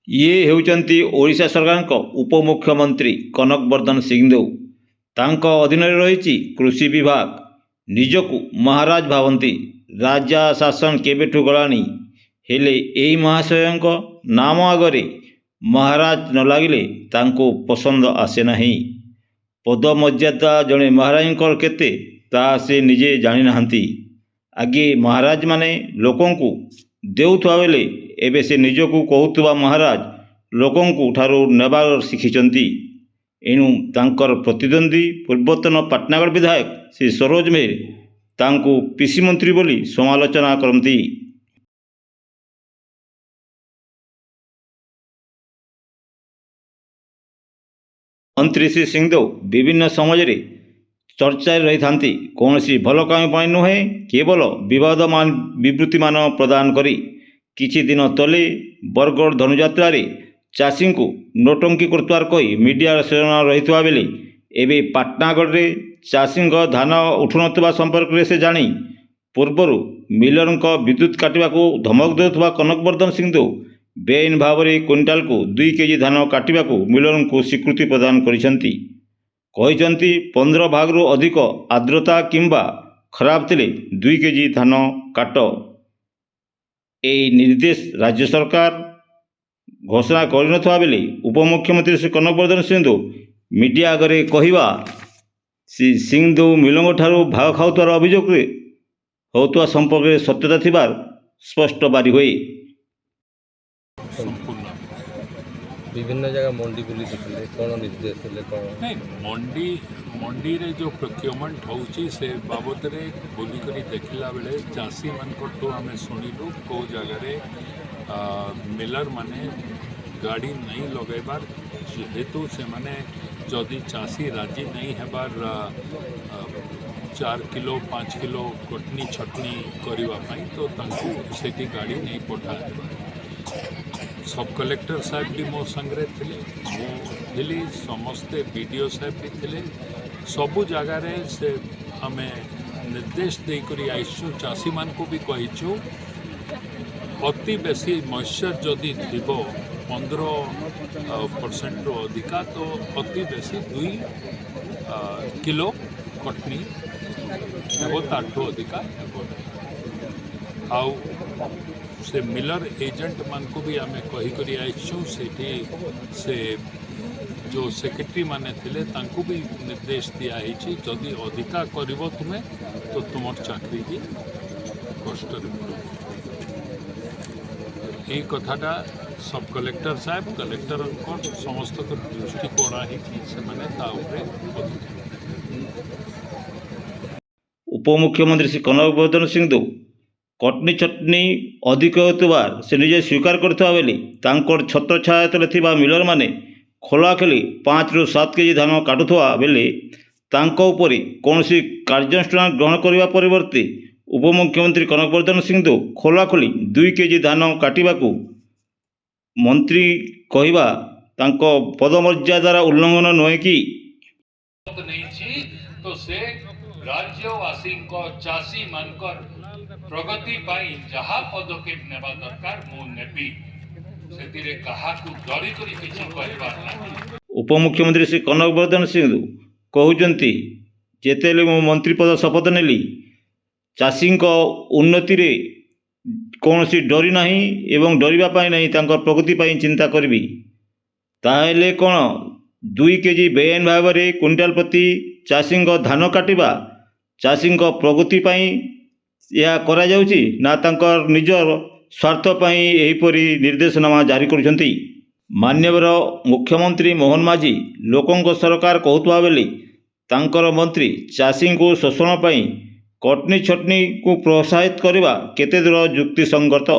ये हेउचंती ओडिशा सरकार उपमुख्यमंत्री कनक वर्धन सिंहदेव। तांको अधीन रही कृषि विभाग। निजकू महाराज भावती। राजा शासन केबेठू गलानी हेले एही महाशयंक नाम आगरे महाराज न लागिले तांको पसंद आसे नहीं। पद मर्यादा जड़े महाराज केते ता से निजे जानी नाहंती। आगे महाराज माने लोकंकु देउथुआ बेले एबे से निजकू कहूथुवा महाराज लोकंकु ठारू नेबार शिखिचंती। एणु तांकर प्रतिद्वंदी पूर्वतन पाटनागढ़ विधायक श्री सरोज मेहर तांकु पीसी मंत्री बोली समालोचना करती। मंत्री श्री सिंहदेव विभिन्न समाज चर्चा रही था। कौन सी भल काम पाई नुहे केवल विवादमान विवृत्ति मान प्रदान करी। किछि दिन तले बरगढ़ धनुयात्रा चाषी को नोटंकी करतुआर कही मीडिया सेना रही बेले एवं पाटनागढ़ रे चाषी धान उठुनवा संपर्क में से जानी पूर्वर मिलर विद्युत काटा को धमक देउथुवा कनक वर्धन सिंहदेव बेआईन भाव में क्विंटाल को 2 केजी धान काटा मिलर को स्वीकृति प्रदान करिसेंती। 15 भाग अधिक आर्द्रता किंबा खराब थिले 2 केजी धान काट। ए निर्देश राज्य सरकार घोषणा कर बेले उपमुख्यमंत्री श्री कनक वर्धन सिंहदेव मीडिया आगे कहवा श्री सिंहदेव मिलंग ठारू भाग खाउतार अभियोग होता संपर्क में सत्यता थिबार स्पष्ट बारी हुए। विभिन्न जगह मंडी बुली देखले कौन निर्देश ले कौन नहीं मंडी रे जो प्रोक्योरमेंट होउची से बाबद रे बुली करी देखला बेले चासी मन को तो हमें सुनिलु को जगह रे मिलर माने गाड़ी नहीं लगेबार हेतु से माने जदि चासी राजी नहीं हेबार 4 किलो 5 किलो कटनी छटनी करवा तो तांको सेठी गाड़ी नहीं पठा। सब कलेक्टर साहब भी मो संगे थे समस्ते बीडीओ साहब भी थे सबु जगार से आम निर्देश देकर आईचु चाषी मान को भी कहीचु अति बेसी मॉइस्चर जदि थी 15% अधिका तो अति बेसी 2 किलो कटनी ताठू अधिका आउ से मिलर एजेंट मान को भी आम कहीकरी आईचु से जो सेक्रेटरी माने थिले तांको भी निर्देश दिया जदि अधिका करिवो तुमे तो तुम चाकरी की कष्ट ये कथाटा सब कलेक्टर साहब कलेक्टर समस्त दृष्टिकोण उपमुख्यमंत्री श्री कनक वर्धन सिंहदेव कटनी चटनी अधिक होतुबार से निजे स्वीकार करथुवा बेले तांकर छत्र छाया तले थिबा मिलर माने खोलाखोली 5 ରୁ 7 केजी धान काटुथुवा बेले तांको उपरि कौनसी कार्यानुष्ठान ग्रहण करने परिवर्ते उपमुख्यमंत्री कनक वर्धन सिंहदेव खोलाखोली 2 केजी धान काटिबाकू मंत्री कहवा तांको पदमर्यादार उल्लंघन नुहे कि तो से राज्यवासी चाषी मानकर प्रगति पाई जहाँ पदक्षेप नेबा दरकार मु नेबी सेतिरे कहाकू डरी करी किछि कहबार नाही। उपमुख्यमंत्री श्री कनक वर्धन सिंहदेव कहउचंती जेतेले मो मंत्री पद शपथ नेली चाषी उन्नति रे कौन सी डरी नहीं एवं डरवा पाई नहीं तांकर प्रगति पाई चिंता करी ताहेले कौन 2 केजी बेआईन भाव में क्विंटाल प्रति चाषी धान काटिबा चाषी प्रगति पाई या करा जाउची ना तांकर निजर स्वार्थ पाई एहीपरि निर्देशनामा जारी करुछंती। माननीय मुख्यमंत्री मोहन माझी लोकंक सरकार कहूथुवा बेले तांकर मंत्री चाषी को शोषण पाई कटनी छटनी को प्रोत्साहित करवा केते दूर युक्ति संगत।